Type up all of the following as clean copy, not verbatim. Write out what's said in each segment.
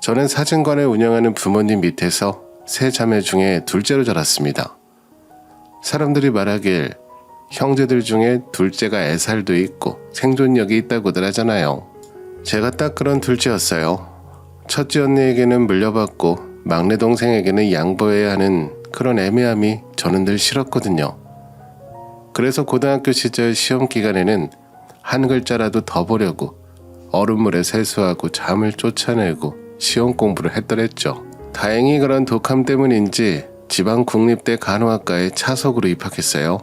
저는 사진관을 운영하는 부모님 밑에서 세 자매 중에 둘째로 자랐습니다. 사람들이 말하길 형제들 중에 둘째가 애살도 있고 생존력이 있다고들 하잖아요. 제가 딱 그런 둘째였어요. 첫째 언니에게는 물려받고 막내 동생에게는 양보해야 하는 그런 애매함이 저는 늘 싫었거든요. 그래서 고등학교 시절 시험 기간에는 한 글자라도 더 보려고 얼음물에 세수하고 잠을 쫓아내고 시험 공부를 했더랬죠. 다행히 그런 독함 때문인지 지방 국립대 간호학과에 차석으로 입학했어요.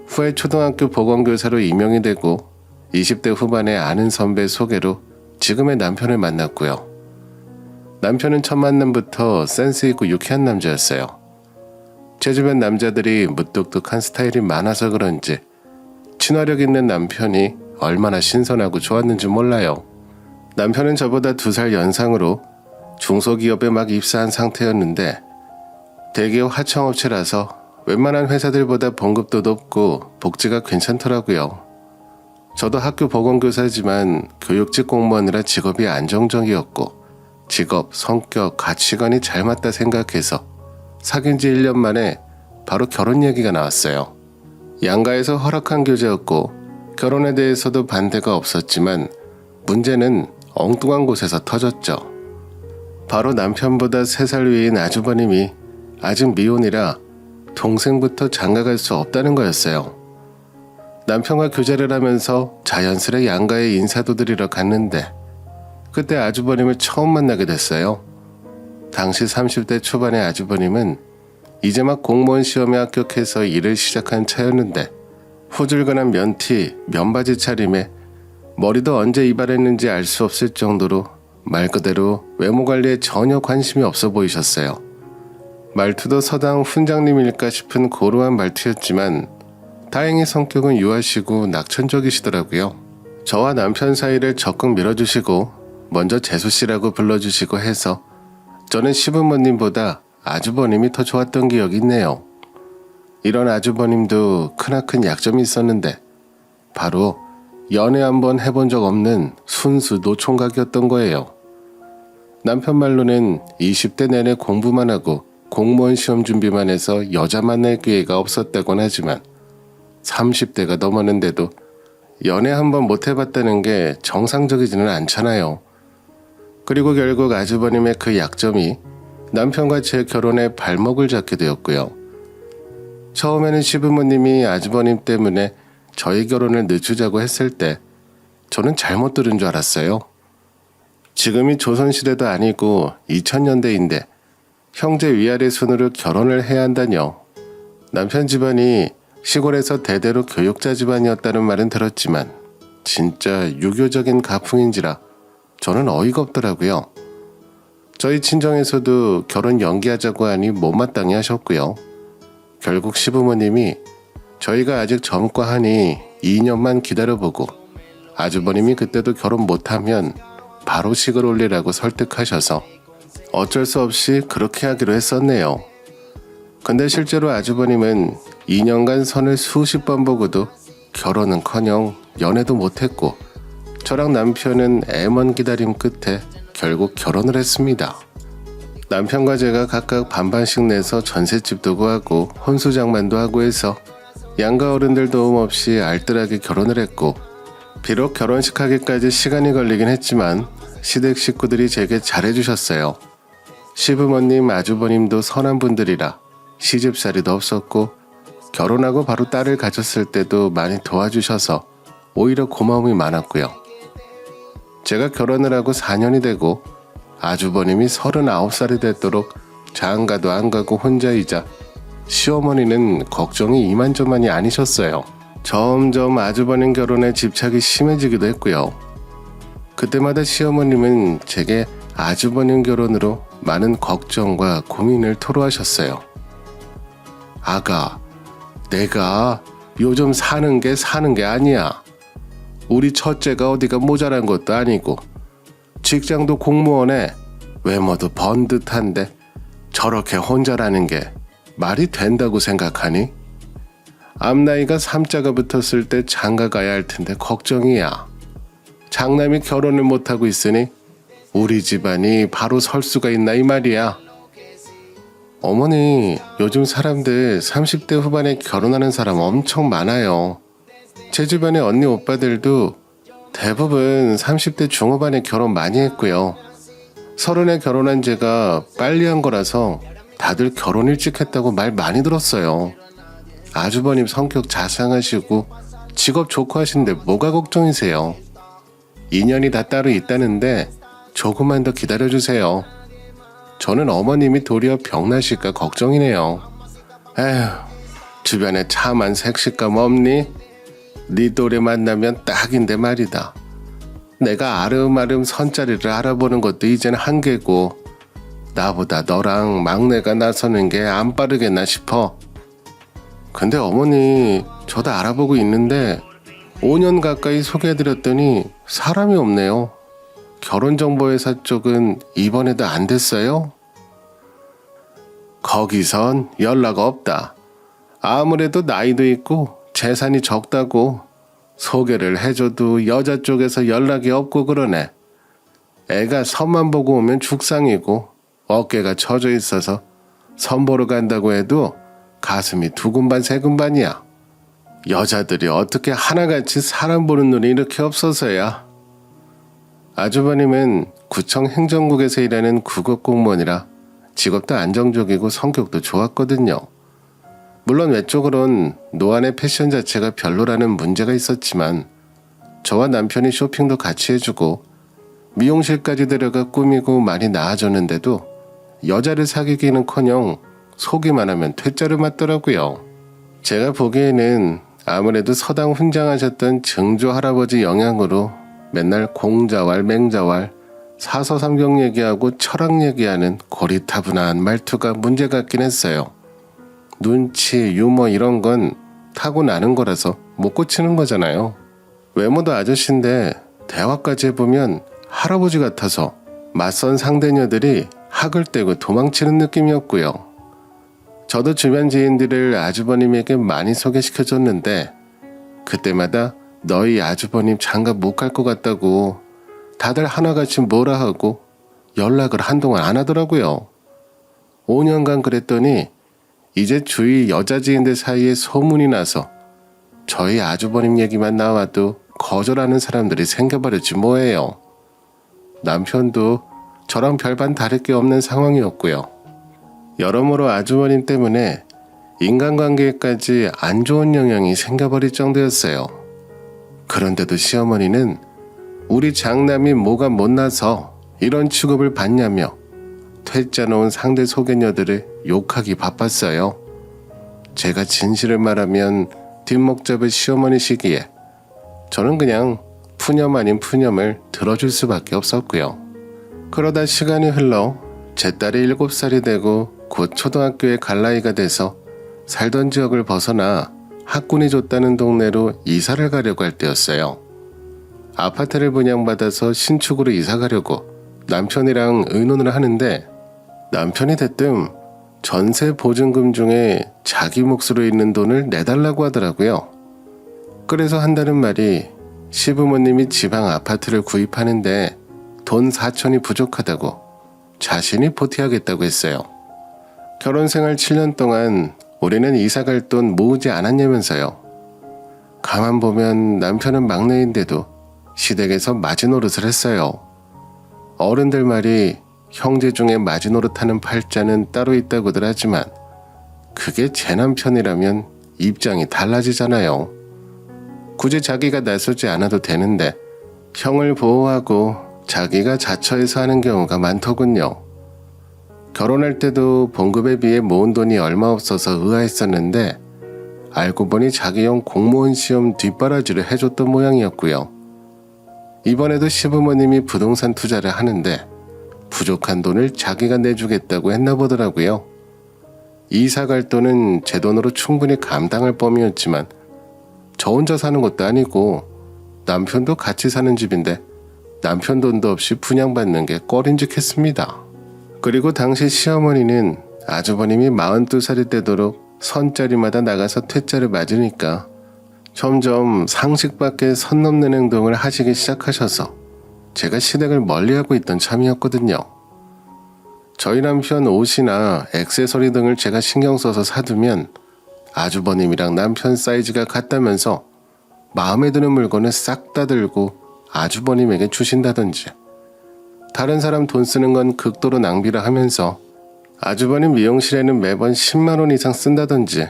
후에 초등학교 보건교사로 임용이 되고 20대 후반에 아는 선배 소개로 지금의 남편을 만났고요. 남편은 첫 만남부터 센스 있고 유쾌한 남자였어요. 제 주변 남자들이 무뚝뚝한 스타일이 많아서 그런지 친화력 있는 남편이 얼마나 신선하고 좋았는지 몰라요. 남편은 저보다 2살 연상으로 중소기업에 막 입사한 상태였는데 대기업 하청업체라서 웬만한 회사들보다 봉급도 높고 복지가 괜찮더라고요. 저도 학교 보건교사지만 교육직 공무원이라 직업이 안정적이었고 직업, 성격, 가치관이 잘 맞다 생각해서 사귄 지 1년 만에 바로 결혼 얘기가 나왔어요. 양가에서 허락한 교제였고 결혼에 대해서도 반대가 없었지만 문제는 엉뚱한 곳에서 터졌죠. 바로 남편보다 3살 위인 아주버님이 아직 미혼이라 동생부터 장가갈 수 없다는 거였어요. 남편과 교제를 하면서 자연스레 양가에 인사도 드리러 갔는데 그때 아주버님을 처음 만나게 됐어요. 당시 30대 초반의 아주버님은 이제 막 공무원 시험에 합격해서 일을 시작한 차였는데 후줄근한 면티, 면바지 차림에 머리도 언제 이발했는지 알 수 없을 정도로 말 그대로 외모 관리에 전혀 관심이 없어 보이셨어요. 말투도 서당 훈장님일까 싶은 고루한 말투였지만 다행히 성격은 유하시고 낙천적이시더라고요. 저와 남편 사이를 적극 밀어주시고 먼저 재수씨라고 불러주시고 해서 저는 시부모님보다 아주버님이 더 좋았던 기억이 있네요. 이런 아주버님도 크나큰 약점이 있었는데 바로 연애 한번 해본 적 없는 순수 노총각이었던 거예요. 남편 말로는 20대 내내 공부만 하고 공무원 시험 준비만 해서 여자 만날 기회가 없었다곤 하지만 30대가 넘었는데도 연애 한번 못 해봤다는 게 정상적이지는 않잖아요. 그리고 결국 아주버님의 그 약점이 남편과 제 결혼에 발목을 잡게 되었고요. 처음에는 시부모님이 아주버님 때문에 저희 결혼을 늦추자고 했을 때 저는 잘못 들은 줄 알았어요. 지금이 조선시대도 아니고 2000년대인데 형제 위아래 순으로 결혼을 해야 한다뇨. 남편 집안이 시골에서 대대로 교육자 집안이었다는 말은 들었지만 진짜 유교적인 가풍인지라 저는 어이가 없더라고요. 저희 친정에서도 결혼 연기하자고 하니 못마땅히 하셨고요. 결국 시부모님이 저희가 아직 젊고 하니 2년만 기다려보고 아주버님이 그때도 결혼 못하면 바로 식을 올리라고 설득하셔서 어쩔 수 없이 그렇게 하기로 했었네요. 근데 실제로 아주버님은 2년간 선을 수십 번 보고도 결혼은커녕 연애도 못했고 저랑 남편은 애먼 기다림 끝에 결국 결혼을 했습니다. 남편과 제가 각각 반반씩 내서 전셋집도 구하고 혼수장만도 하고 해서 양가 어른들 도움 없이 알뜰하게 결혼을 했고 비록 결혼식 하기까지 시간이 걸리긴 했지만 시댁 식구들이 제게 잘해주셨어요. 시부모님, 아주버님도 선한 분들이라 시집살이도 없었고 결혼하고 바로 딸을 가졌을 때도 많이 도와주셔서 오히려 고마움이 많았고요. 제가 결혼을 하고 4년이 되고 아주버님이 39살이 됐도록 장가도 안 가고 혼자이자 시어머니는 걱정이 이만저만이 아니셨어요. 점점 아주버님 결혼에 집착이 심해지기도 했고요. 그때마다 시어머님은 제게 아주버님 결혼으로 많은 걱정과 고민을 토로하셨어요. 아가, 내가 요즘 사는 게 아니야. 우리 첫째가 어디가 모자란 것도 아니고 직장도 공무원에 외모도 번듯한데 저렇게 혼자라는 게 말이 된다고 생각하니? 앞나이가 3자가 붙었을 때 장가 가야 할 텐데 걱정이야. 장남이 결혼을 못하고 있으니 우리 집안이 바로 설 수가 있나 이 말이야. 어머니, 요즘 사람들 30대 후반에 결혼하는 사람 엄청 많아요. 제 주변의 언니 오빠들도 대부분 30대 중후반에 결혼 많이 했고요. 30에 결혼한 제가 빨리 한 거라서 다들 결혼 일찍 했다고 말 많이 들었어요. 아주버님 성격 자상하시고 직업 좋고 하시는데 뭐가 걱정이세요? 인연이 다 따로 있다는데 조금만 더 기다려주세요. 저는 어머님이 도리어 병나실까 걱정이네요. 에휴, 주변에 참한 색식감 없니? 네 또래 만나면 딱인데 말이다. 내가 아름아름 선자리를 알아보는 것도 이젠 한계고 나보다 너랑 막내가 나서는 게 안 빠르겠나 싶어. 근데 어머니, 저도 알아보고 있는데 5년 가까이 소개해드렸더니 사람이 없네요. 결혼정보회사 쪽은 이번에도 안 됐어요? 거기선 연락 없다. 아무래도 나이도 있고 재산이 적다고 소개를 해줘도 여자 쪽에서 연락이 없고 그러네. 애가 선만 보고 오면 죽상이고 어깨가 처져 있어서 선 보러 간다고 해도 가슴이 두근반 세근반이야. 여자들이 어떻게 하나같이 사람 보는 눈이 이렇게 없어서야. 아주버님은 구청 행정국에서 일하는 국어공무원이라 직업도 안정적이고 성격도 좋았거든요. 물론 외적으론 노안의 패션 자체가 별로라는 문제가 있었지만 저와 남편이 쇼핑도 같이 해주고 미용실까지 데려가 꾸미고 많이 나아졌는데도 여자를 사귀기는커녕 속이만 하면 퇴짜를 맞더라고요. 제가 보기에는 아무래도 서당 훈장하셨던 증조 할아버지 영향으로 맨날 공자왈 맹자왈 사서삼경 얘기하고 철학 얘기하는 고리타분한 말투가 문제 같긴 했어요. 눈치, 유머 이런 건 타고나는 거라서 못 고치는 거잖아요. 외모도 아저씨인데 대화까지 해보면 할아버지 같아서 맞선 상대녀들이 학을 떼고 도망치는 느낌이었고요. 저도 주변 지인들을 아주버님에게 많이 소개시켜줬는데 그때마다 너희 아주버님 장가 못 갈 것 같다고 다들 하나같이 뭐라 하고 연락을 한동안 안 하더라고요. 5년간 그랬더니 이제 주위 여자 지인들 사이에 소문이 나서 저희 아주버님 얘기만 나와도 거절하는 사람들이 생겨버렸지 뭐예요. 남편도 저랑 별반 다를 게 없는 상황이었고요. 여러모로 아주버님 때문에 인간관계까지 안 좋은 영향이 생겨버릴 정도였어요. 그런데도 시어머니는 우리 장남이 뭐가 못나서 이런 취급을 받냐며 퇴짜 놓은 상대 소개녀들을 욕하기 바빴어요. 제가 진실을 말하면 뒷목 잡을 시어머니시기에 저는 그냥 푸념 아닌 푸념을 들어줄 수밖에 없었고요. 그러다 시간이 흘러 제 딸이 7살이 되고 곧 초등학교에 갈 나이가 돼서 살던 지역을 벗어나 학군이 줬다는 동네로 이사를 가려고 할 때였어요. 아파트를 분양받아서 신축으로 이사 가려고 남편이랑 의논을 하는데 남편이 대뜸 전세 보증금 중에 자기 몫으로 있는 돈을 내달라고 하더라고요. 그래서 한다는 말이 시부모님이 지방 아파트를 구입하는데 돈 4천이 부족하다고 자신이 보태하겠다고 했어요. 결혼생활 7년 동안 우리는 이사갈 돈 모으지 않았냐면서요. 가만 보면 남편은 막내인데도 시댁에서 마지노릇을 했어요. 어른들 말이 형제 중에 마지노릇하는 팔자는 따로 있다고들 하지만 그게 제 남편이라면 입장이 달라지잖아요. 굳이 자기가 나서지 않아도 되는데 형을 보호하고 자기가 자처해서 하는 경우가 많더군요. 결혼할 때도 봉급에 비해 모은 돈이 얼마 없어서 의아했었는데 알고 보니 자기 형 공무원 시험 뒷바라지를 해줬던 모양이었고요. 이번에도 시부모님이 부동산 투자를 하는데 부족한 돈을 자기가 내주겠다고 했나 보더라고요. 이사 갈 돈은 제 돈으로 충분히 감당할 범위였지만 저 혼자 사는 것도 아니고 남편도 같이 사는 집인데 남편 돈도 없이 분양받는 게 꺼림직했습니다. 그리고 당시 시어머니는 아주버님이 42살이 되도록 선자리마다 나가서 퇴짜를 맞으니까 점점 상식 밖의 선 넘는 행동을 하시기 시작하셔서 제가 시댁을 멀리하고 있던 참이었거든요. 저희 남편 옷이나 액세서리 등을 제가 신경 써서 사두면 아주버님이랑 남편 사이즈가 같다면서 마음에 드는 물건을 싹 다 들고 아주버님에게 주신다든지, 다른 사람 돈 쓰는 건 극도로 낭비라 하면서 아주버님 미용실에는 매번 10만 원 이상 쓴다든지,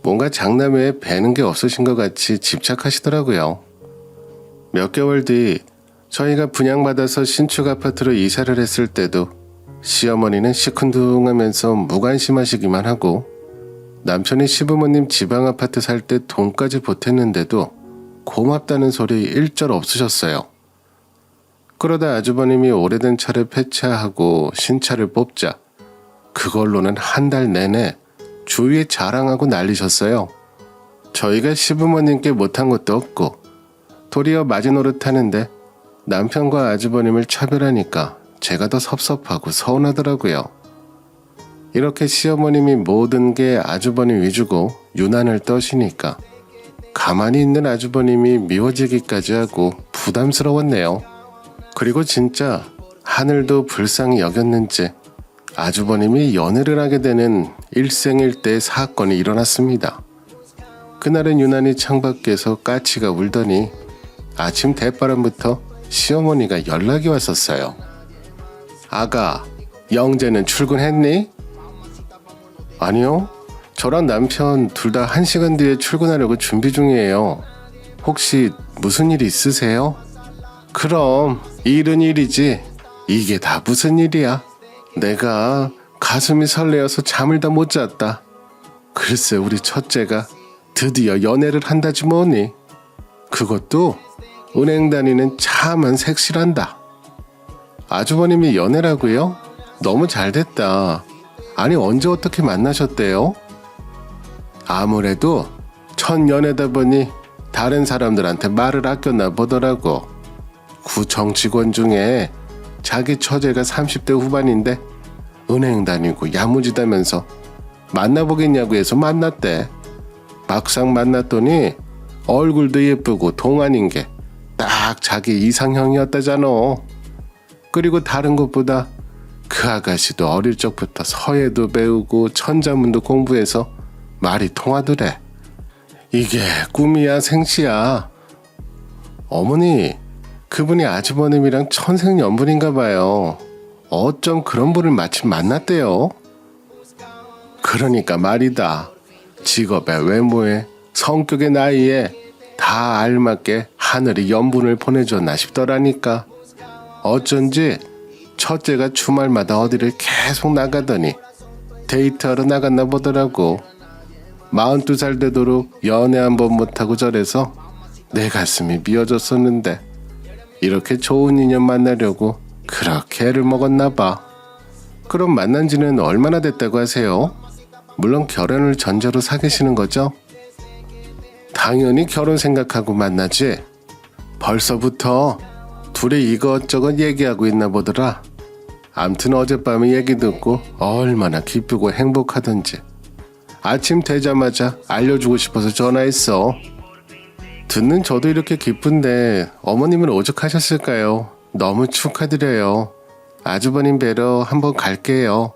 뭔가 장남회에 배는 게 없으신 것 같이 집착하시더라고요. 몇 개월 뒤 저희가 분양받아서 신축 아파트로 이사를 했을 때도 시어머니는 시큰둥하면서 무관심하시기만 하고, 남편이 시부모님 지방 아파트 살 때 돈까지 보탰는데도 고맙다는 소리 일절 없으셨어요. 그러다 아주버님이 오래된 차를 폐차하고 신차를 뽑자 그걸로는 한 달 내내 주위에 자랑하고 난리셨어요. 저희가 시부모님께 못한 것도 없고 도리어 마지노릇하는데 남편과 아주버님을 차별하니까 제가 더 섭섭하고 서운하더라고요. 이렇게 시어머님이 모든 게 아주버님 위주고 유난을 떠시니까 가만히 있는 아주버님이 미워지기까지 하고 부담스러웠네요. 그리고 진짜 하늘도 불쌍히 여겼는지 아주버님이 연애를 하게 되는 일생일대의 사건이 일어났습니다. 그날은 유난히 창밖에서 까치가 울더니 아침 대바람부터 시어머니가 연락이 왔었어요. 아가, 영재는 출근했니? 아니요. 저랑 남편 둘 다 1시간 뒤에 출근하려고 준비 중이에요. 혹시 무슨 일 있으세요? 그럼 일은 일이지. 이게 다 무슨 일이야? 내가 가슴이 설레어서 잠을 다 못 잤다. 글쎄 우리 첫째가 드디어 연애를 한다지 뭐니. 그것도 은행 다니는 차만 색실한다. 아주버님이 연애라고요? 너무 잘됐다. 아니 언제 어떻게 만나셨대요? 아무래도 첫 연애다 보니 다른 사람들한테 말을 아꼈나 보더라고. 구청 직원 중에 자기 처제가 30대 후반인데 은행 다니고 야무지다면서 만나보겠냐고 해서 만났대. 막상 만났더니 얼굴도 예쁘고 동안인 게 딱 자기 이상형이었다잖아. 그리고 다른 것보다 그 아가씨도 어릴 적부터 서예도 배우고 천자문도 공부해서 말이 통하더래. 이게 꿈이야 생시야. 어머니, 그분이 아주버님이랑 천생연분인가 봐요. 어쩜 그런 분을 마침 만났대요? 그러니까 말이다. 직업에 외모에 성격의 나이에 다 알맞게 하늘이 연분을 보내줬나 싶더라니까. 어쩐지 첫째가 주말마다 어디를 계속 나가더니 데이트하러 나갔나 보더라고. 42살 되도록 연애 한 번 못하고 저래서 내 가슴이 미어졌었는데 이렇게 좋은 인연 만나려고 그렇게 애를 먹었나 봐. 그럼 만난 지는 얼마나 됐다고 하세요? 물론 결혼을 전제로 사귀시는 거죠? 당연히 결혼 생각하고 만나지. 벌써부터 둘이 이것저것 얘기하고 있나 보더라. 암튼 어젯밤에 얘기 듣고 얼마나 기쁘고 행복하던지 아침 되자마자 알려주고 싶어서 전화했어. 듣는 저도 이렇게 기쁜데 어머님은 오죽하셨을까요? 너무 축하드려요. 아주버님 뵈러 한번 갈게요.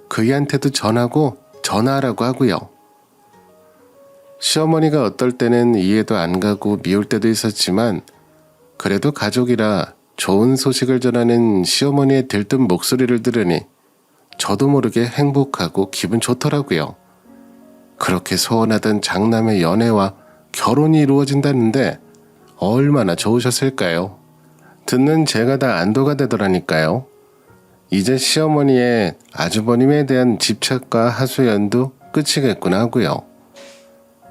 그이한테도 전화하라고 하고요. 시어머니가 어떨 때는 이해도 안 가고 미울 때도 있었지만 그래도 가족이라 좋은 소식을 전하는 시어머니의 들뜬 목소리를 들으니 저도 모르게 행복하고 기분 좋더라고요. 그렇게 소원하던 장남의 연애와 결혼이 이루어진다는데 얼마나 좋으셨을까요? 듣는 제가 다 안도가 되더라니까요. 이제 시어머니의 아주버님에 대한 집착과 하소연도 끝이겠구나 하고요.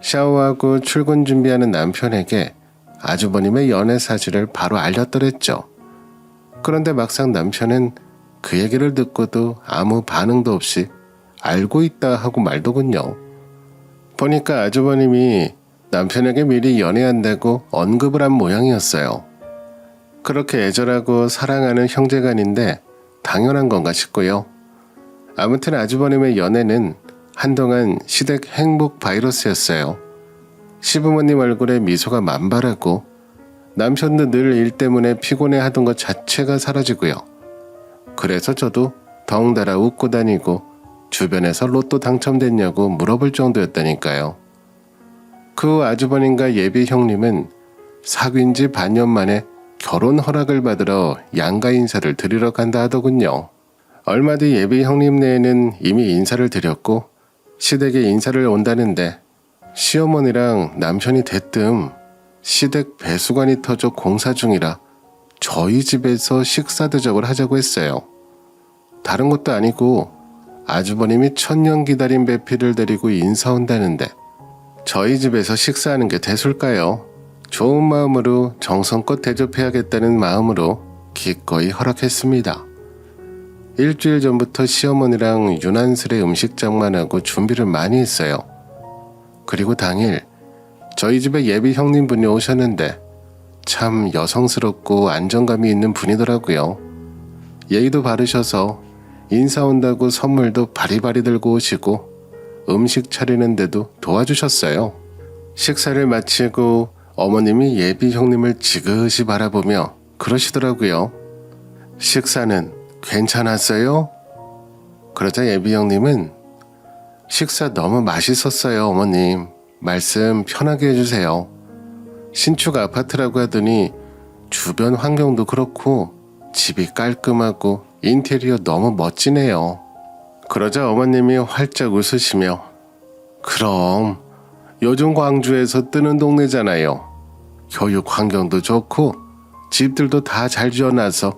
샤워하고 출근 준비하는 남편에게 아주버님의 연애 사실을 바로 알렸더랬죠. 그런데 막상 남편은 그 얘기를 듣고도 아무 반응도 없이 알고 있다 하고 말더군요. 보니까 아주버님이 남편에게 미리 연애한다고 언급을 한 모양이었어요. 그렇게 애절하고 사랑하는 형제간인데 당연한 건가 싶고요. 아무튼 아주버님의 연애는 한동안 시댁 행복 바이러스였어요. 시부모님 얼굴에 미소가 만발하고 남편도 늘 일 때문에 피곤해하던 것 자체가 사라지고요. 그래서 저도 덩달아 웃고 다니고 주변에서 로또 당첨됐냐고 물어볼 정도였다니까요. 그 아주버님과 예비 형님은 사귄 지 반년 만에 결혼 허락을 받으러 양가 인사를 드리러 간다 하더군요. 얼마 뒤 예비 형님네에는 이미 인사를 드렸고 시댁에 인사를 온다는데 시어머니랑 남편이 대뜸 시댁 배수관이 터져 공사 중이라 저희 집에서 식사 대접을 하자고 했어요. 다른 것도 아니고 아주버님이 천년 기다린 배필을 데리고 인사 온다는데 저희 집에서 식사하는 게 대수일까요? 좋은 마음으로 정성껏 대접해야겠다는 마음으로 기꺼이 허락했습니다. 일주일 전부터 시어머니랑 유난스레 음식 장만하고 준비를 많이 했어요. 그리고 당일 저희 집에 예비 형님분이 오셨는데 참 여성스럽고 안정감이 있는 분이더라고요. 예의도 바르셔서 인사 온다고 선물도 바리바리 들고 오시고 음식 차리는데도 도와주셨어요. 식사를 마치고 어머님이 예비 형님을 지그시 바라보며 그러시더라고요. 식사는 괜찮았어요? 그러자 예비 형님은 식사 너무 맛있었어요, 어머님. 말씀 편하게 해주세요. 신축 아파트라고 하더니 주변 환경도 그렇고 집이 깔끔하고 인테리어 너무 멋지네요. 그러자 어머님이 활짝 웃으시며 그럼 요즘 광주에서 뜨는 동네잖아요. 교육 환경도 좋고 집들도 다 잘 지어놔서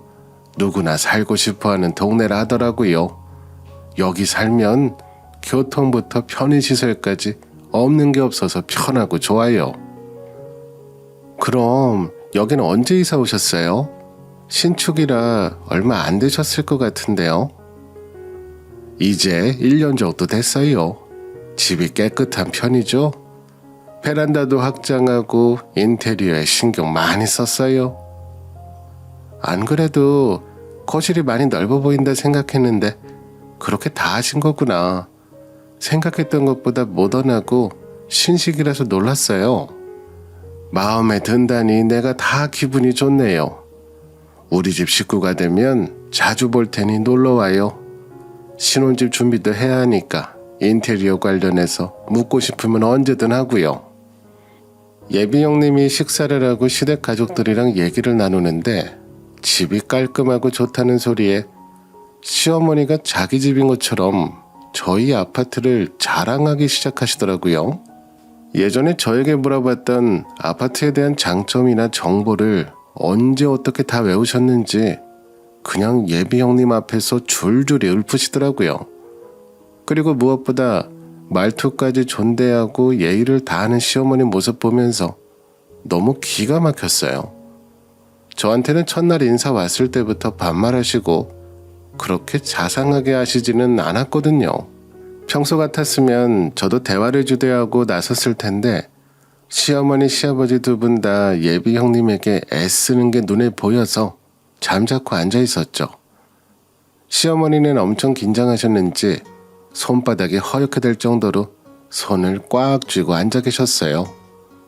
누구나 살고 싶어하는 동네라 하더라고요. 여기 살면 교통부터 편의시설까지 없는 게 없어서 편하고 좋아요. 그럼 여기는 언제 이사 오셨어요? 신축이라 얼마 안 되셨을 것 같은데요. 이제 1년 정도 됐어요. 집이 깨끗한 편이죠. 베란다도 확장하고 인테리어에 신경 많이 썼어요. 안 그래도 거실이 많이 넓어 보인다 생각했는데 그렇게 다 하신 거구나. 생각했던 것보다 모던하고 신식이라서 놀랐어요. 마음에 든다니 내가 다 기분이 좋네요. 우리 집 식구가 되면 자주 볼 테니 놀러와요. 신혼집 준비도 해야 하니까 인테리어 관련해서 묻고 싶으면 언제든 하고요. 예비 형님이 식사를 하고 시댁 가족들이랑 얘기를 나누는데 집이 깔끔하고 좋다는 소리에 시어머니가 자기 집인 것처럼 저희 아파트를 자랑하기 시작하시더라고요. 예전에 저에게 물어봤던 아파트에 대한 장점이나 정보를 언제 어떻게 다 외우셨는지 그냥 예비 형님 앞에서 줄줄이 읊으시더라고요. 그리고 무엇보다 말투까지 존대하고 예의를 다하는 시어머니 모습 보면서 너무 기가 막혔어요. 저한테는 첫날 인사 왔을 때부터 반말하시고 그렇게 자상하게 하시지는 않았거든요. 평소 같았으면 저도 대화를 주도하고 나섰을 텐데 시어머니 시아버지 두 분 다 예비 형님에게 애쓰는 게 눈에 보여서 잠자코 앉아 있었죠. 시어머니는 엄청 긴장하셨는지 손바닥이 허옇게 될 정도로 손을 꽉 쥐고 앉아 계셨어요.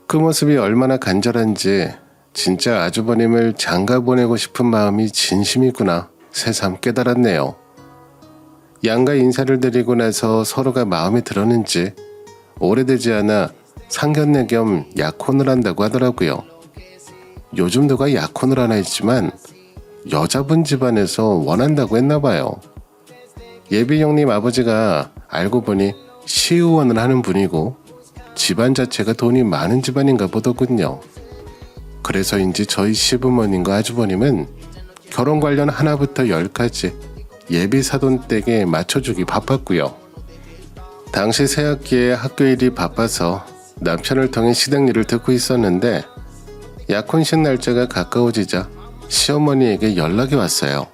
그 모습이 얼마나 간절한지 진짜 아주버님을 장가 보내고 싶은 마음이 진심이구나 새삼 깨달았네요. 양가 인사를 드리고 나서 서로가 마음에 들었는지 오래되지 않아 상견례 겸 약혼을 한다고 하더라고요. 요즘 누가 약혼을 하나 했지만 여자분 집안에서 원한다고 했나봐요. 예비 형님 아버지가 알고 보니 시의원을 하는 분이고 집안 자체가 돈이 많은 집안인가 보더군요. 그래서인지 저희 시부모님과 아주버님은 결혼 관련 하나부터 10까지 예비 사돈댁에 맞춰주기 바빴고요. 당시 새학기에 학교 일이 바빠서 남편을 통해 시댁 일을 듣고 있었는데 약혼식 날짜가 가까워지자 시어머니에게 연락이 왔어요.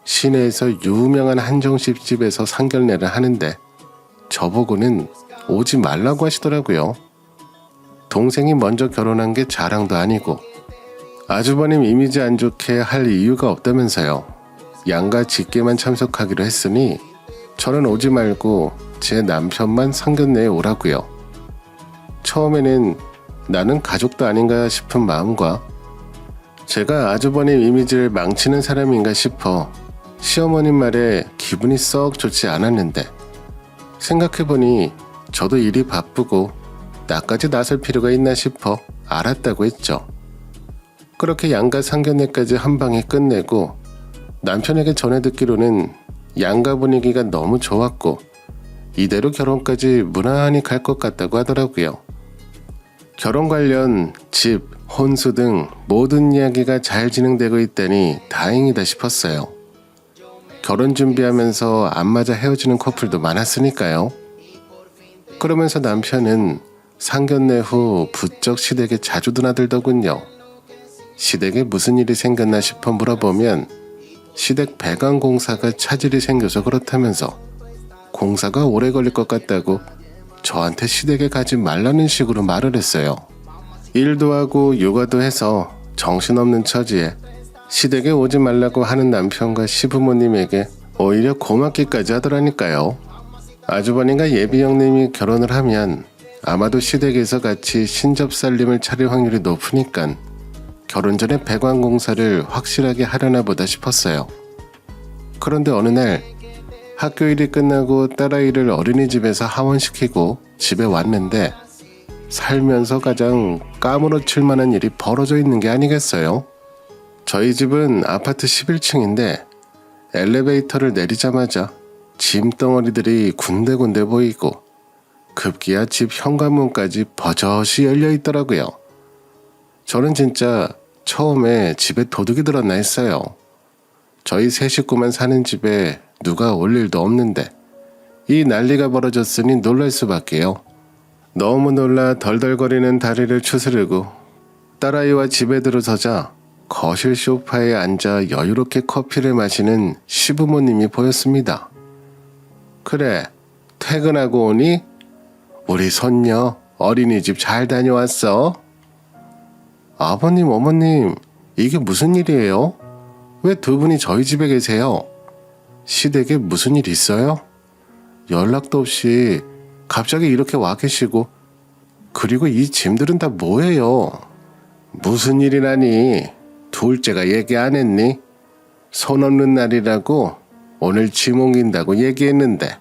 시내에서 유명한 한정식 집에서 상견례를 하는데 저보고는 오지 말라고 하시더라고요. 동생이 먼저 결혼한 게 자랑도 아니고 아주버님 이미지 안 좋게 할 이유가 없다면서요. 양가 직계만 참석하기로 했으니 저는 오지 말고 제 남편만 상견례에 오라고요. 처음에는 나는 가족도 아닌가 싶은 마음과 제가 아주버님 이미지를 망치는 사람인가 싶어 시어머님 말에 기분이 썩 좋지 않았는데 생각해보니 저도 일이 바쁘고 나까지 나설 필요가 있나 싶어 알았다고 했죠. 그렇게 양가 상견례까지 한 방에 끝내고 남편에게 전해 듣기로는 양가 분위기가 너무 좋았고 이대로 결혼까지 무난히 갈 것 같다고 하더라고요. 결혼 관련 집, 혼수 등 모든 이야기가 잘 진행되고 있다니 다행이다 싶었어요. 결혼 준비하면서 안 맞아 헤어지는 커플도 많았으니까요. 그러면서 남편은 상견례 후 부쩍 시댁에 자주 드나들더군요. 시댁에 무슨 일이 생겼나 싶어 물어보면 시댁 배관 공사가 차질이 생겨서 그렇다면서 공사가 오래 걸릴 것 같다고 저한테 시댁에 가지 말라는 식으로 말을 했어요. 일도 하고 육아도 해서 정신없는 처지에 시댁에 오지 말라고 하는 남편과 시부모님에게 오히려 고맙기까지 하더라니까요. 아주버님과 예비 형님이 결혼을 하면 아마도 시댁에서 같이 신접살림을 차릴 확률이 높으니까 결혼 전에 배관 공사를 확실하게 하려나 보다 싶었어요. 그런데 어느 날 학교 일이 끝나고 딸아이를 어린이집에서 하원시키고 집에 왔는데 살면서 가장 까무러칠 만한 일이 벌어져 있는 게 아니겠어요? 저희 집은 아파트 11층인데 엘리베이터를 내리자마자 짐덩어리들이 군데군데 보이고 급기야 집 현관문까지 버젓이 열려 있더라고요. 저는 진짜 처음에 집에 도둑이 들었나 했어요. 저희 세 식구만 사는 집에 누가 올 일도 없는데 이 난리가 벌어졌으니 놀랄 수밖에요. 너무 놀라 덜덜거리는 다리를 추스르고 딸아이와 집에 들어서자 거실 소파에 앉아 여유롭게 커피를 마시는 시부모님이 보였습니다. 그래, 퇴근하고 오니? 우리 손녀 어린이집 잘 다녀왔어? 아버님, 어머님, 이게 무슨 일이에요? 왜 두 분이 저희 집에 계세요? 시댁에 무슨 일 있어요? 연락도 없이 갑자기 이렇게 와 계시고 그리고 이 짐들은 다 뭐예요? 무슨 일이라니? 둘째가 얘기 안 했니? 손 없는 날이라고 오늘 짐 옮긴다고 얘기했는데.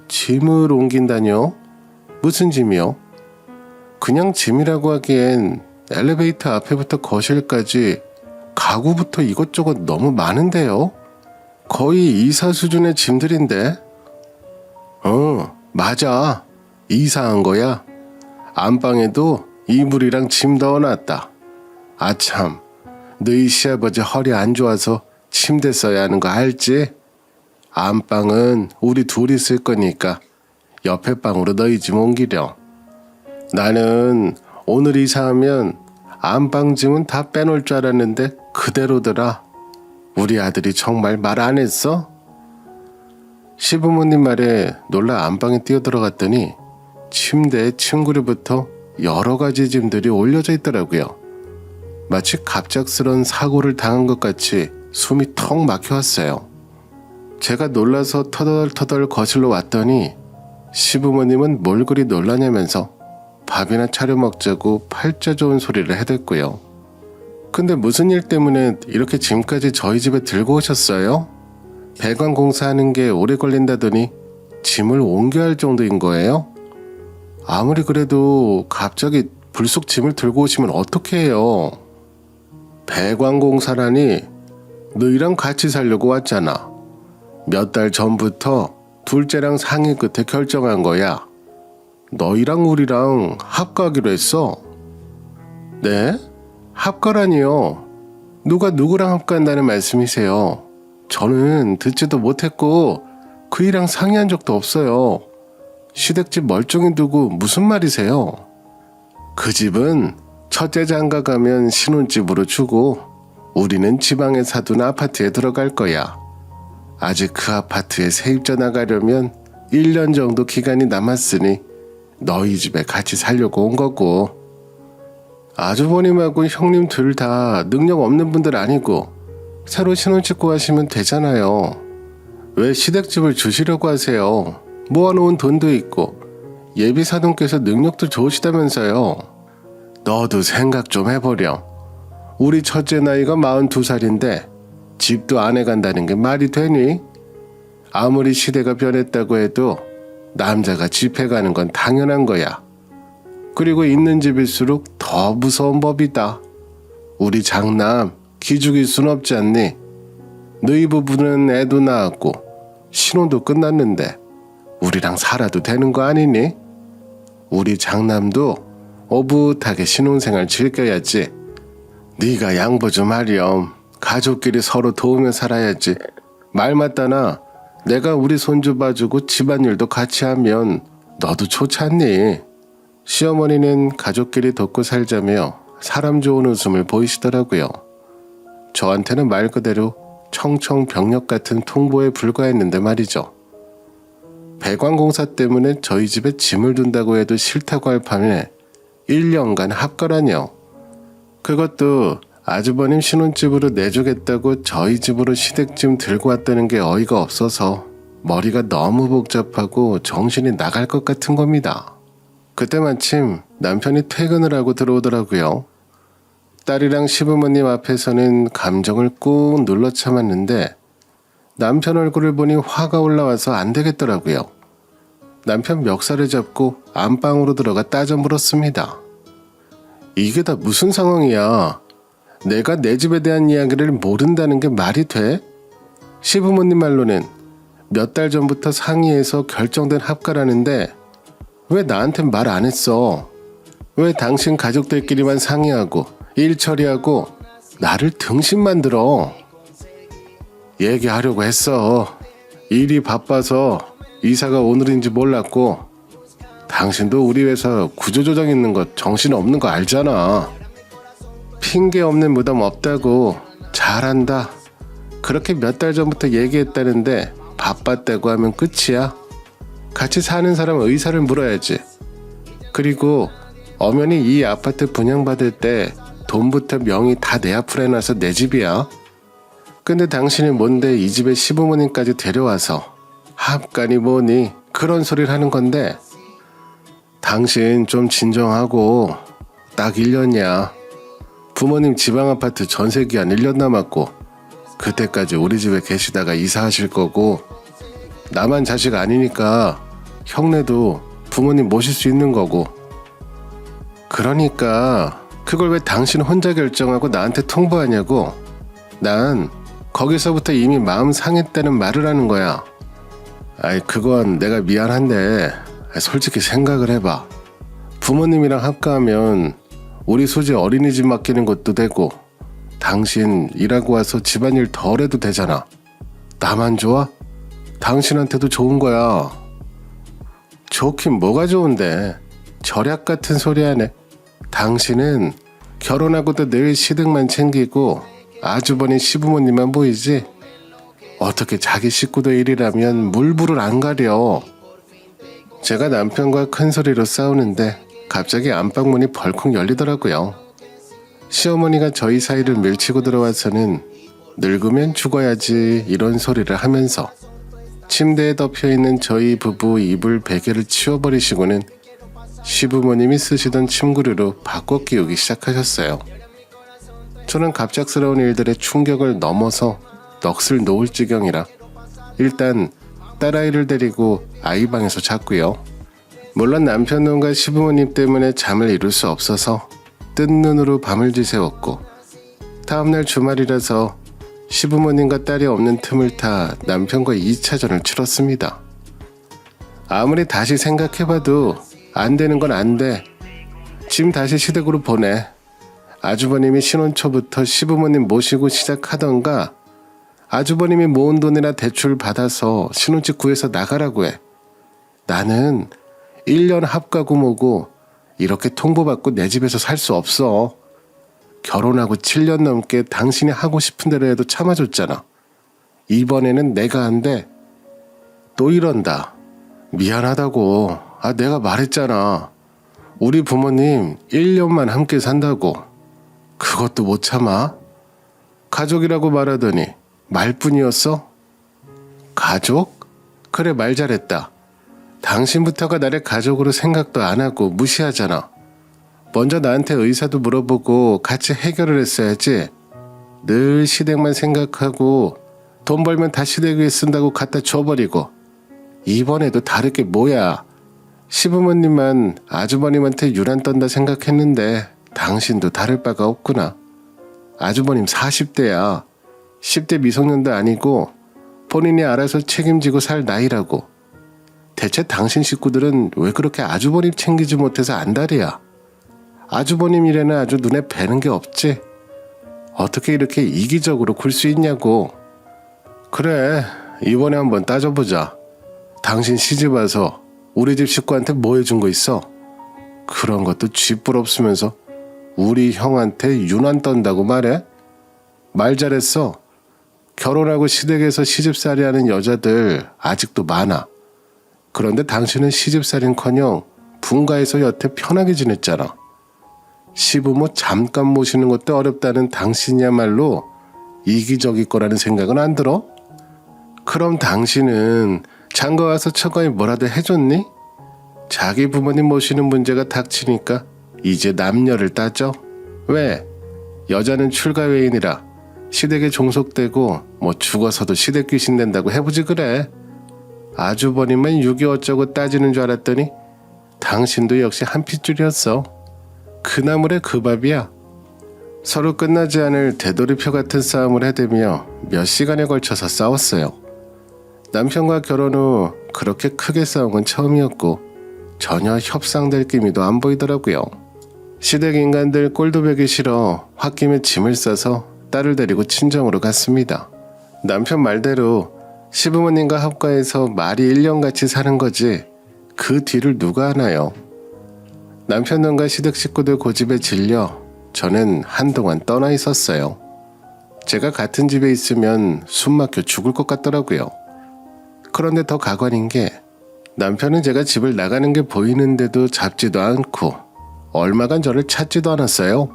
짐을 옮긴다뇨? 무슨 짐이요? 그냥 짐이라고 하기엔 엘리베이터 앞에부터 거실까지 가구부터 이것저것 너무 많은데요? 거의 이사 수준의 짐들인데? 맞아. 이사한 거야. 안방에도 이불이랑 짐 넣어놨다. 아참, 너희 시아버지 허리 안 좋아서 침대 써야 하는 거 알지? 안방은 우리 둘이 쓸 거니까 옆에 방으로 너희 짐 옮기려. 나는 오늘 이사하면 안방 짐은 다 빼놓을 줄 알았는데 그대로더라. 우리 아들이 정말 말 안 했어? 시부모님 말에 놀라 안방에 뛰어들어갔더니 침대에 침구류부터 여러 가지 짐들이 올려져 있더라고요. 마치 갑작스런 사고를 당한 것 같이 숨이 턱 막혀왔어요. 제가 놀라서 터덜터덜 거실로 왔더니 시부모님은 뭘 그리 놀라냐면서 밥이나 차려 먹자고 팔자 좋은 소리를 해댔고요. 근데 무슨 일 때문에 이렇게 짐까지 저희 집에 들고 오셨어요? 배관 공사하는 게 오래 걸린다더니 짐을 옮겨야 할 정도인 거예요? 아무리 그래도 갑자기 불쑥 짐을 들고 오시면 어떻게 해요? 배관 공사라니 너희랑 같이 살려고 왔잖아. 몇 달 전부터 둘째랑 상의 끝에 결정한 거야. 너희랑 우리랑 합가하기로 했어. 네? 합가라니요? 누가 누구랑 합가한다는 말씀이세요? 저는 듣지도 못했고 그이랑 상의한 적도 없어요. 시댁집 멀쩡히 두고 무슨 말이세요? 그 집은 첫째 장가 가면 신혼집으로 주고 우리는 지방에 사둔 아파트에 들어갈 거야. 아직 그 아파트에 세입자 나가려면 1년 정도 기간이 남았으니 너희 집에 같이 살려고 온 거고. 아주버님하고 형님 둘 다 능력 없는 분들 아니고 새로 신혼집 구하시면 되잖아요. 왜 시댁집을 주시려고 하세요? 모아놓은 돈도 있고 예비사돈께서 능력도 좋으시다면서요. 너도 생각 좀 해보렴. 우리 첫째 나이가 42살인데 집도 안 해간다는 게 말이 되니? 아무리 시대가 변했다고 해도 남자가 집 해가는 건 당연한 거야. 그리고 있는 집일수록 더 무서운 법이다. 우리 장남 기죽일 순 없지 않니? 너희 부부는 애도 낳았고 신혼도 끝났는데 우리랑 살아도 되는 거 아니니? 우리 장남도 오붓하게 신혼생활 즐겨야지. 네가 양보 좀 하렴. 가족끼리 서로 도우며 살아야지. 말 맞다나 내가 우리 손주 봐주고 집안일도 같이 하면 너도 좋지 않니? 시어머니는 가족끼리 돕고 살자며 사람 좋은 웃음을 보이시더라고요. 저한테는 말 그대로 청청병력 같은 통보에 불과했는데 말이죠. 배관공사 때문에 저희 집에 짐을 둔다고 해도 싫다고 할 판에 1년간 합가라뇨. 그것도 아주버님 신혼집으로 내주겠다고 저희 집으로 시댁짐 들고 왔다는 게 어이가 없어서 머리가 너무 복잡하고 정신이 나갈 것 같은 겁니다. 그때 마침 남편이 퇴근을 하고 들어오더라고요. 딸이랑 시부모님 앞에서는 감정을 꾹 눌러 참았는데 남편 얼굴을 보니 화가 올라와서 안 되겠더라고요. 남편 멱살을 잡고 안방으로 들어가 따져 물었습니다. 이게 다 무슨 상황이야? 내가 내 집에 대한 이야기를 모른다는 게 말이 돼? 시부모님 말로는 몇 달 전부터 상의해서 결정된 합가라는데 왜 나한텐 말 안 했어? 왜 당신 가족들끼리만 상의하고 일 처리하고 나를 등신 만들어? 얘기하려고 했어. 일이 바빠서 이사가 오늘인지 몰랐고 당신도 우리 회사 구조조정 있는 거 정신없는 거 알잖아. 핑계 없는 무덤 없다고. 잘한다. 그렇게 몇 달 전부터 얘기했다는데 바빴다고 하면 끝이야. 같이 사는 사람 의사를 물어야지. 그리고 엄연히 이 아파트 분양받을 때 돈부터 명의 다 내 앞으로 해놔서 내 집이야. 근데 당신이 뭔데 이 집에 시부모님까지 데려와서 합간이 뭐니 그런 소리를 하는 건데 당신 좀 진정하고 딱 1년이야. 부모님 지방아파트 전세기한 1년 남았고 그때까지 우리 집에 계시다가 이사하실 거고 나만 자식 아니니까 형네도 부모님 모실 수 있는 거고 그러니까 그걸 왜 당신 혼자 결정하고 나한테 통보하냐고. 난 거기서부터 이미 마음 상했다는 말을 하는 거야. 아이 그건 내가 미안한데 솔직히 생각을 해봐. 부모님이랑 합가하면 우리 수지 어린이집 맡기는 것도 되고 당신 일하고 와서 집안일 덜 해도 되잖아. 나만 좋아? 당신한테도 좋은 거야. 좋긴 뭐가 좋은데. 절약 같은 소리 하네. 당신은 결혼하고도 늘 시댁만 챙기고 아주버니 시부모님만 보이지? 어떻게 자기 식구도 일이라면 물불을 안 가려. 제가 남편과 큰 소리로 싸우는데 갑자기 안방문이 벌컥 열리더라고요. 시어머니가 저희 사이를 밀치고 들어와서는 늙으면 죽어야지 이런 소리를 하면서 침대에 덮여있는 저희 부부 이불 베개를 치워버리시고는 시부모님이 쓰시던 침구류로 바꿔 끼우기 시작하셨어요. 저는 갑작스러운 일들의 충격을 넘어서 넋을 놓을 지경이라 일단 딸아이를 데리고 아이 방에서 잤고요. 물론 남편놈과 시부모님 때문에 잠을 이룰 수 없어서 뜬 눈으로 밤을 지새웠고 다음날 주말이라서 시부모님과 딸이 없는 틈을 타 남편과 2차전을 치렀습니다. 아무리 다시 생각해봐도 안 되는 건 안 돼. 짐 다시 시댁으로 보내. 아주버님이 신혼 초부터 시부모님 모시고 시작하던가 아주버님이 모은 돈이나 대출 받아서 신혼집 구해서 나가라고 해. 나는 1년 합가고 뭐고 이렇게 통보받고 내 집에서 살 수 없어. 결혼하고 7년 넘게 당신이 하고 싶은 대로 해도 참아줬잖아. 이번에는 내가 안 돼. 또 이런다. 미안하다고. 내가 말했잖아. 우리 부모님 1년만 함께 산다고. 그것도 못 참아? 가족이라고 말하더니 말뿐이었어? 가족? 그래 말 잘했다. 당신부터가 나를 가족으로 생각도 안 하고 무시하잖아. 먼저 나한테 의사도 물어보고 같이 해결을 했어야지. 늘 시댁만 생각하고 돈 벌면 다 시댁 위에 쓴다고 갖다 줘버리고. 이번에도 다를 게 뭐야. 시부모님만 아주버님한테 유난 떤다 생각했는데 당신도 다를 바가 없구나. 아주버님 40대야. 10대 미성년도 아니고 본인이 알아서 책임지고 살 나이라고. 대체 당신 식구들은 왜 그렇게 아주버님 챙기지 못해서 안달이야. 아주버님 일에는 아주 눈에 뵈는 게 없지. 어떻게 이렇게 이기적으로 굴 수 있냐고. 그래, 이번에 한번 따져보자. 당신 시집 와서 우리 집 식구한테 뭐 해준 거 있어? 그런 것도 쥐뿔 없으면서 우리 형한테 유난 떤다고 말해? 말 잘했어. 결혼하고 시댁에서 시집살이 하는 여자들 아직도 많아. 그런데 당신은 시집살인커녕 분가에서 여태 편하게 지냈잖아. 시부모 잠깐 모시는 것도 어렵다는 당신이야말로 이기적일 거라는 생각은 안 들어? 그럼 당신은 장가 와서 처가에 뭐라도 해줬니? 자기 부모님 모시는 문제가 닥치니까 이제 남녀를 따져? 왜? 여자는 출가외인이라 시댁에 종속되고 뭐 죽어서도 시댁 귀신 된다고 해보지 그래. 아주버님만 유교 어쩌고 따지는 줄 알았더니 당신도 역시 한 핏줄이었어. 그 나물에 그 밥이야. 서로 끝나지 않을 되돌이표 같은 싸움을 해대며 몇 시간에 걸쳐서 싸웠어요. 남편과 결혼 후 그렇게 크게 싸운 건 처음이었고 전혀 협상될 기미도 안 보이더라고요. 시댁 인간들 꼴도 보기 싫어 홧김에 짐을 싸서 딸을 데리고 친정으로 갔습니다. 남편 말대로 시부모님과 합가해서 말이 1년 같이 사는 거지 그 뒤를 누가 하나요. 남편 놈과 시댁 식구들 고집에 질려 저는 한동안 떠나 있었어요. 제가 같은 집에 있으면 숨 막혀 죽을 것 같더라고요. 그런데 더 가관인 게 남편은 제가 집을 나가는 게 보이는데도 잡지도 않고 얼마간 저를 찾지도 않았어요.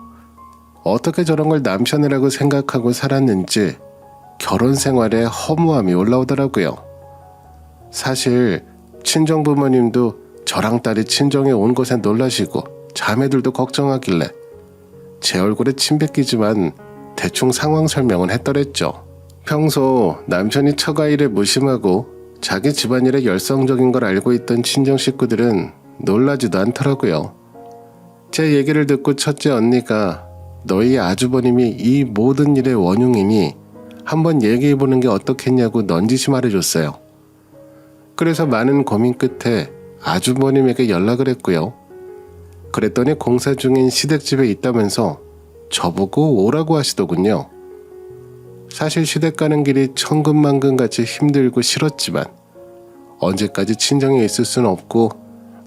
어떻게 저런 걸 남편이라고 생각하고 살았는지 결혼 생활에 허무함이 올라오더라고요. 사실 친정 부모님도 저랑 딸이 친정에 온 것에 놀라시고 자매들도 걱정하길래 제 얼굴에 침 뱉기지만 대충 상황 설명은 했더랬죠. 평소 남편이 처가 일에 무심하고 자기 집안일에 열성적인 걸 알고 있던 친정 식구들은 놀라지도 않더라고요. 제 얘기를 듣고 첫째 언니가 너희 아주버님이 이 모든 일의 원흉이니 한번 얘기해보는 게 어떻겠냐고 넌지시 말해줬어요. 그래서 많은 고민 끝에 아주버님에게 연락을 했고요. 그랬더니 공사 중인 시댁집에 있다면서 저보고 오라고 하시더군요. 사실 시댁 가는 길이 천근만근같이 힘들고 싫었지만 언제까지 친정에 있을 수는 없고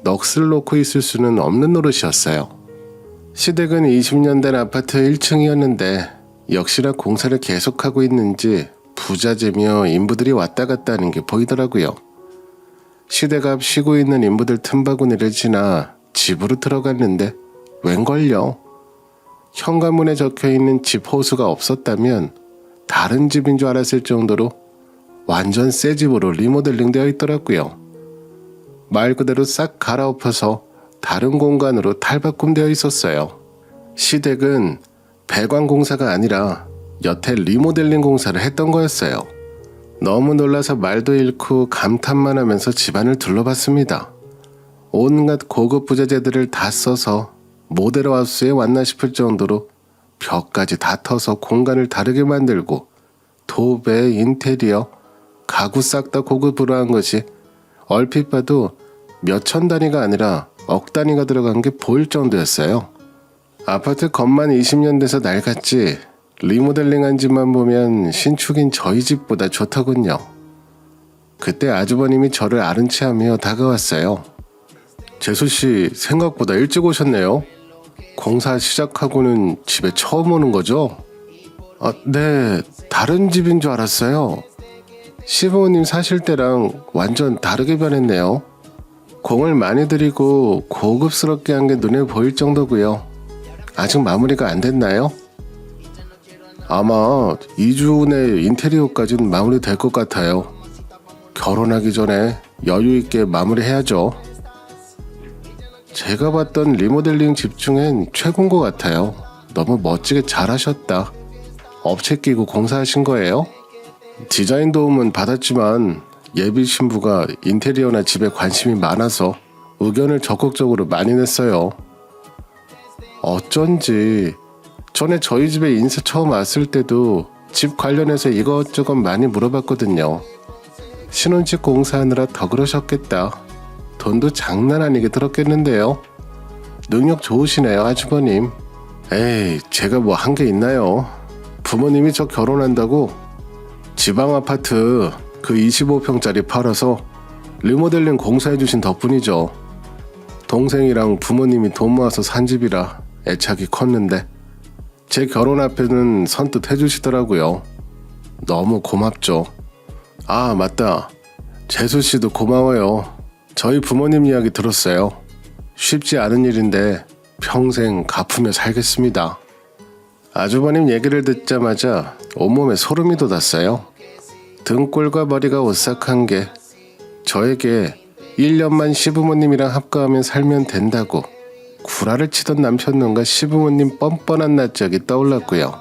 넋을 놓고 있을 수는 없는 노릇이었어요. 시댁은 20년 된 아파트 1층이었는데 역시나 공사를 계속하고 있는지 부자재며 인부들이 왔다 갔다 하는 게 보이더라고요. 시댁 앞 쉬고 있는 인부들 틈바구니를 지나 집으로 들어갔는데 웬걸요? 현관문에 적혀있는 집 호수가 없었다면 다른 집인 줄 알았을 정도로 완전 새 집으로 리모델링 되어 있더라고요. 말 그대로 싹 갈아엎어서 다른 공간으로 탈바꿈되어 있었어요. 시댁은 배관 공사가 아니라 여태 리모델링 공사를 했던 거였어요. 너무 놀라서 말도 잃고 감탄만 하면서 집안을 둘러봤습니다. 온갖 고급 부자재들을 다 써서 모델하우스에 왔나 싶을 정도로 벽까지 다 터서 공간을 다르게 만들고 도배, 인테리어, 가구 싹 다 고급으로 한 것이 얼핏 봐도 몇천 단위가 아니라 억 단위가 들어간 게 보일 정도였어요. 아파트 건만 20년 돼서 낡았지 리모델링한 집만 보면 신축인 저희 집보다 좋더군요. 그때 아주버님이 저를 아른 체하며 다가왔어요. 재수씨 생각보다 일찍 오셨네요. 공사 시작하고는 집에 처음 오는 거죠? 네, 다른 집인 줄 알았어요. 시부모님 사실 때랑 완전 다르게 변했네요. 공을 많이 들이고 고급스럽게 한 게 눈에 보일 정도고요. 아직 마무리가 안 됐나요? 아마 2주 내 인테리어까지는 마무리될 것 같아요. 결혼하기 전에 여유 있게 마무리해야죠. 제가 봤던 리모델링 집 중엔 최고인 것 같아요. 너무 멋지게 잘하셨다. 업체 끼고 공사하신 거예요? 디자인 도움은 받았지만 예비 신부가 인테리어나 집에 관심이 많아서 의견을 적극적으로 많이 냈어요. 어쩐지 전에 저희 집에 인사 처음 왔을 때도 집 관련해서 이것저것 많이 물어봤거든요. 신혼집 공사하느라 더 그러셨겠다. 돈도 장난 아니게 들었겠는데요. 능력 좋으시네요, 아주버님. 에이, 제가 뭐 한 게 있나요? 부모님이 저 결혼한다고 지방 아파트 그 25평짜리 팔아서 리모델링 공사해주신 덕분이죠. 동생이랑 부모님이 돈 모아서 산 집이라 애착이 컸는데 제 결혼 앞에는 선뜻 해주시더라고요. 너무 고맙죠. 아, 맞다. 재수씨도 고마워요. 저희 부모님 이야기 들었어요. 쉽지 않은 일인데 평생 갚으며 살겠습니다. 아주버님 얘기를 듣자마자 온몸에 소름이 돋았어요. 등골과 머리가 오싹한 게 저에게 1년만 시부모님이랑 합가하면 살면 된다고 구라를 치던 남편놈과 시부모님 뻔뻔한 낯짝이 떠올랐고요.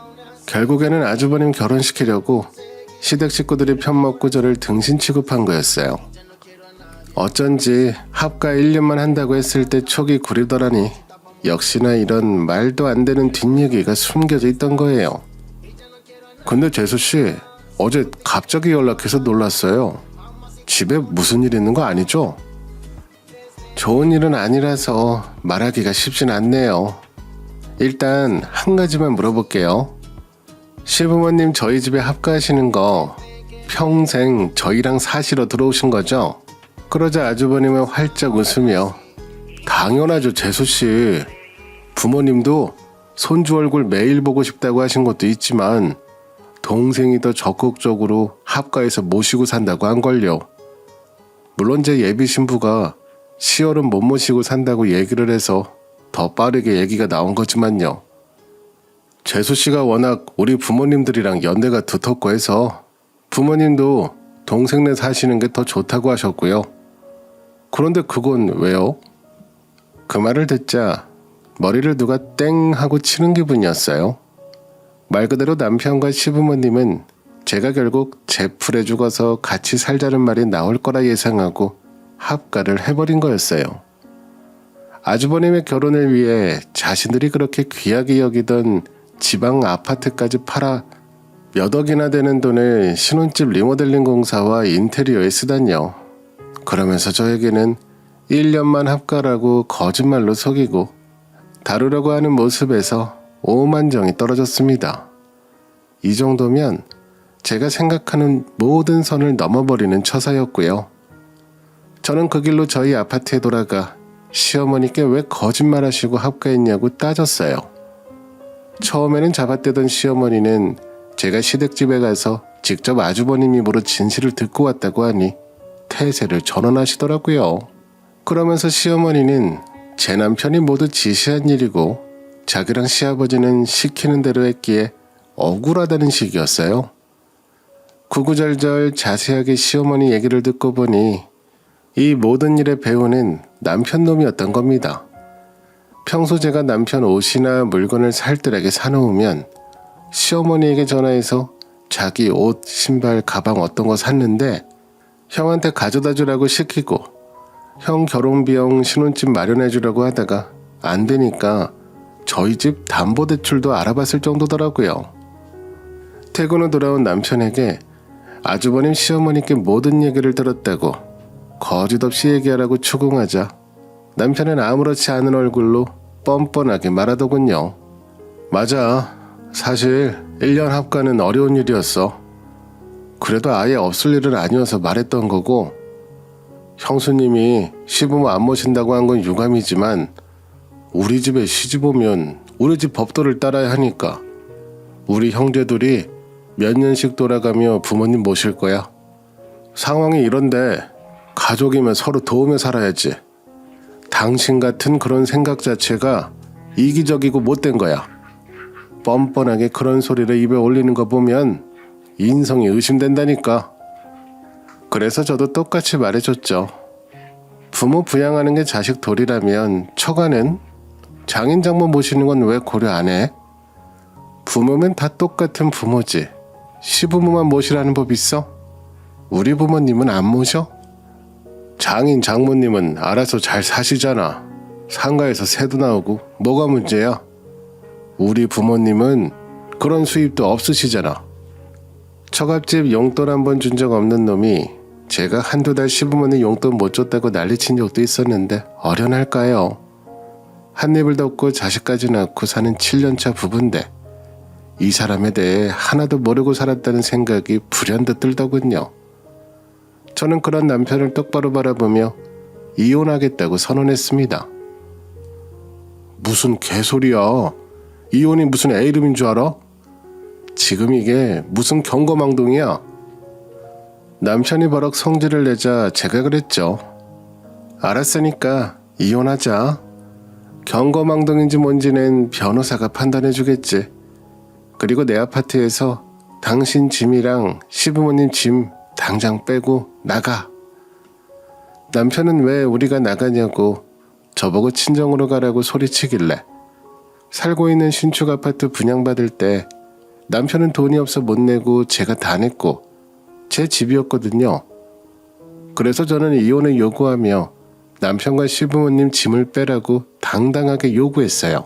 결국에는 아주버님 결혼시키려고 시댁 식구들이 편먹고 저를 등신 취급한 거였어요. 어쩐지 합가 1년만 한다고 했을 때 촉이 구리더라니 역시나 이런 말도 안 되는 뒷얘기가 숨겨져 있던 거예요. 근데 재수씨, 어제 갑자기 연락해서 놀랐어요. 집에 무슨 일 있는 거 아니죠? 좋은 일은 아니라서 말하기가 쉽진 않네요. 일단 한 가지만 물어볼게요. 시부모님 저희 집에 합가하시는 거 평생 저희랑 사시러 들어오신 거죠? 그러자 아주버님은 활짝 웃으며 당연하죠, 재수씨. 부모님도 손주 얼굴 매일 보고 싶다고 하신 것도 있지만 동생이 더 적극적으로 합가해서 모시고 산다고 한걸요. 물론 제 예비 신부가 시어른 못 모시고 산다고 얘기를 해서 더 빠르게 얘기가 나온 거지만요. 재수씨가 워낙 우리 부모님들이랑 연대가 두텁고 해서 부모님도 동생네 사시는 게 더 좋다고 하셨고요. 그런데 그건 왜요? 그 말을 듣자 머리를 누가 땡 하고 치는 기분이었어요. 말 그대로 남편과 시부모님은 제가 결국 제 풀에 죽어서 같이 살자는 말이 나올 거라 예상하고 합가를 해버린 거였어요. 아주버님의 결혼을 위해 자신들이 그렇게 귀하게 여기던 지방 아파트까지 팔아 몇 억이나 되는 돈을 신혼집 리모델링 공사와 인테리어에 쓰다니요. 그러면서 저에게는 1년만 합가라고 거짓말로 속이고 다루려고 하는 모습에서 오만정이 떨어졌습니다. 이 정도면 제가 생각하는 모든 선을 넘어버리는 처사였고요. 저는 그 길로 저희 아파트에 돌아가 시어머니께 왜 거짓말하시고 합가했냐고 따졌어요. 처음에는 잡아떼던 시어머니는 제가 시댁집에 가서 직접 아주버님 입으로 진실을 듣고 왔다고 하니 태세를 전환하시더라고요. 그러면서 시어머니는 제 남편이 모두 지시한 일이고 자기랑 시아버지는 시키는 대로 했기에 억울하다는 식이었어요. 구구절절 자세하게 시어머니 얘기를 듣고 보니 이 모든 일의 배우는 남편 놈이었던 겁니다. 평소 제가 남편 옷이나 물건을 살뜰하게 사놓으면 시어머니에게 전화해서 자기 옷, 신발, 가방 어떤 거 샀는데 형한테 가져다 주라고 시키고 형 결혼비용 신혼집 마련해 주라고 하다가 안 되니까 저희 집 담보대출도 알아봤을 정도더라고요. 퇴근 후 돌아온 남편에게 아주버님 시어머니께 모든 얘기를 들었다고 거짓없이 얘기하라고 추궁하자 남편은 아무렇지 않은 얼굴로 뻔뻔하게 말하더군요. 맞아. 사실 1년 합가는 어려운 일이었어. 그래도 아예 없을 일은 아니어서 말했던 거고 형수님이 시부모 안 모신다고 한 건 유감이지만 우리 집에 시집 오면 우리 집 법도를 따라야 하니까 우리 형제들이 몇 년씩 돌아가며 부모님 모실 거야. 상황이 이런데 가족이면 서로 도우며 살아야지. 당신 같은 그런 생각 자체가 이기적이고 못된 거야. 뻔뻔하게 그런 소리를 입에 올리는 거 보면 인성이 의심된다니까. 그래서 저도 똑같이 말해줬죠. 부모 부양하는 게 자식 도리라면 처가는 장인 장모 모시는 건 왜 고려 안 해? 부모면 다 똑같은 부모지. 시부모만 모시라는 법 있어? 우리 부모님은 안 모셔? 장인 장모님은 알아서 잘 사시잖아. 상가에서 새도 나오고 뭐가 문제야? 우리 부모님은 그런 수입도 없으시잖아. 처갓집 용돈 한 번 준 적 없는 놈이 제가 한두 달 시부모님 용돈 못 줬다고 난리친 적도 있었는데 어련할까요? 한 입을 덮고 자식까지 낳고 사는 7년차 부부인데 이 사람에 대해 하나도 모르고 살았다는 생각이 불현듯 들더군요. 저는 그런 남편을 똑바로 바라보며 이혼하겠다고 선언했습니다. 무슨 개소리야. 이혼이 무슨 애 이름인 줄 알아? 지금 이게 무슨 경거망동이야. 남편이 버럭 성질을 내자 제가 그랬죠. 알았으니까 이혼하자. 경거망동인지 뭔지는 변호사가 판단해주겠지. 그리고 내 아파트에서 당신 짐이랑 시부모님 짐 당장 빼고 나가. 남편은 왜 우리가 나가냐고 저보고 친정으로 가라고 소리치길래 살고 있는 신축 아파트 분양받을 때 남편은 돈이 없어 못 내고 제가 다 냈고 제 집이었거든요. 그래서 저는 이혼을 요구하며 남편과 시부모님 짐을 빼라고 당당하게 요구했어요.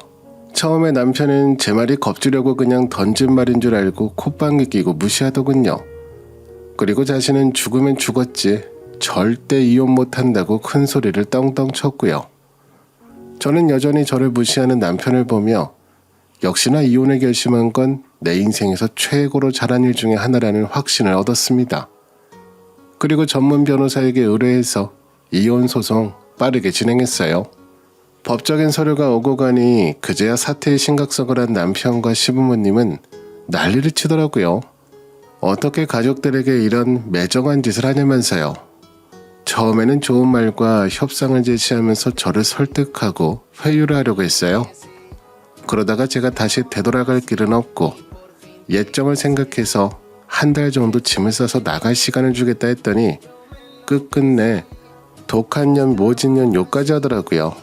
처음에 남편은 제 말이 겁주려고 그냥 던진 말인 줄 알고 콧방귀 끼고 무시하더군요. 그리고 자신은 죽으면 죽었지 절대 이혼 못한다고 큰 소리를 떵떵 쳤고요. 저는 여전히 저를 무시하는 남편을 보며 역시나 이혼을 결심한 건 내 인생에서 최고로 잘한 일 중에 하나라는 확신을 얻었습니다. 그리고 전문 변호사에게 의뢰해서 이혼 소송 빠르게 진행했어요. 법적인 서류가 오고 가니 그제야 사태의 심각성을 한 남편과 시부모님은 난리를 치더라고요. 어떻게 가족들에게 이런 매정한 짓을 하냐면서요. 처음에는 좋은 말과 협상을 제시하면서 저를 설득하고 회유를 하려고 했어요. 그러다가 제가 다시 되돌아갈 길은 없고 예정을 생각해서 한 달 정도 짐을 싸서 나갈 시간을 주겠다 했더니 끝끝내 독한 년 모진년 욕까지 하더라고요.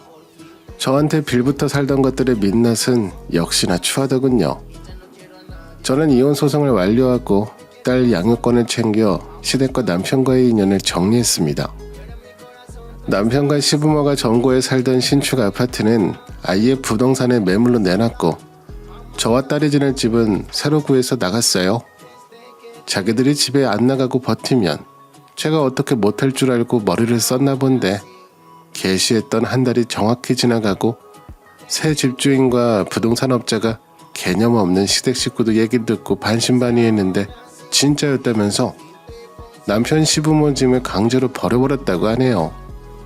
저한테 빌부터 살던 것들의 민낯은 역시나 추하더군요. 저는 이혼 소송을 완료하고 딸 양육권을 챙겨 시댁과 남편과의 인연을 정리했습니다. 남편과 시부모가 전고에 살던 신축 아파트는 아예 부동산에 매물로 내놨고 저와 딸이 지낼 집은 새로 구해서 나갔어요. 자기들이 집에 안 나가고 버티면 제가 어떻게 못할 줄 알고 머리를 썼나 본데 계시했던 한 달이 정확히 지나가고 새 집주인과 부동산업자가 개념 없는 시댁 식구도 얘기 듣고 반신반의했는데 진짜였다면서 남편 시부모 짐을 강제로 버려버렸다고 하네요.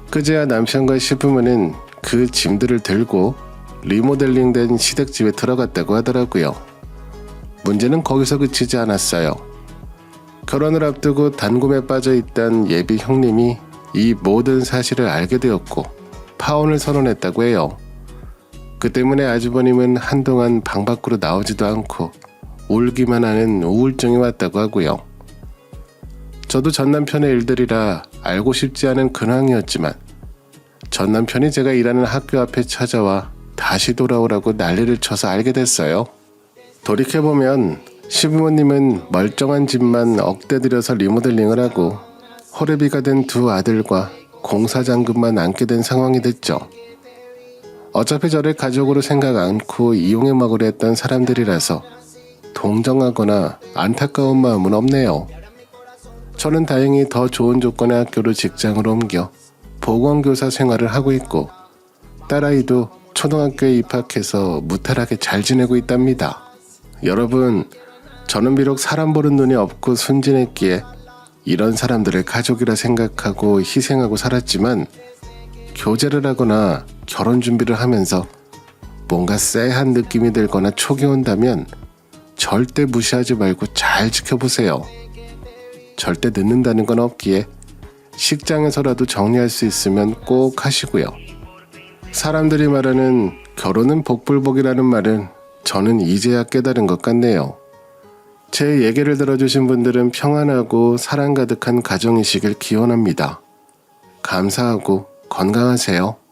그제야 남편과 시부모는 그 짐들을 들고 리모델링된 시댁집에 들어갔다고 하더라고요. 문제는 거기서 그치지 않았어요. 결혼을 앞두고 단금에 빠져있던 예비 형님이 이 모든 사실을 알게 되었고 파혼을 선언했다고 해요. 그 때문에 아주버님은 한동안 방 밖으로 나오지도 않고 울기만 하는 우울증이 왔다고 하고요. 저도 전 남편의 일들이라 알고 싶지 않은 근황이었지만 전 남편이 제가 일하는 학교 앞에 찾아와 다시 돌아오라고 난리를 쳐서 알게 됐어요. 돌이켜보면 시부모님은 멀쩡한 집만 억대 들여서 리모델링을 하고 호래비가 된 두 아들과 공사장급만 안게 된 상황이 됐죠. 어차피 저를 가족으로 생각 않고 이용해 먹으려 했던 사람들이라서 동정하거나 안타까운 마음은 없네요. 저는 다행히 더 좋은 조건의 학교로 직장을 옮겨 보건교사 생활을 하고 있고 딸아이도 초등학교에 입학해서 무탈하게 잘 지내고 있답니다. 여러분, 저는 비록 사람 보는 눈이 없고 순진했기에 이런 사람들을 가족이라 생각하고 희생하고 살았지만 교제를 하거나 결혼 준비를 하면서 뭔가 쎄한 느낌이 들거나 촉이 온다면 절대 무시하지 말고 잘 지켜보세요. 절대 늦는다는 건 없기에 식장에서라도 정리할 수 있으면 꼭 하시고요. 사람들이 말하는 결혼은 복불복이라는 말은 저는 이제야 깨달은 것 같네요. 제 얘기를 들어주신 분들은 평안하고 사랑 가득한 가정이시길 기원합니다. 감사하고 건강하세요.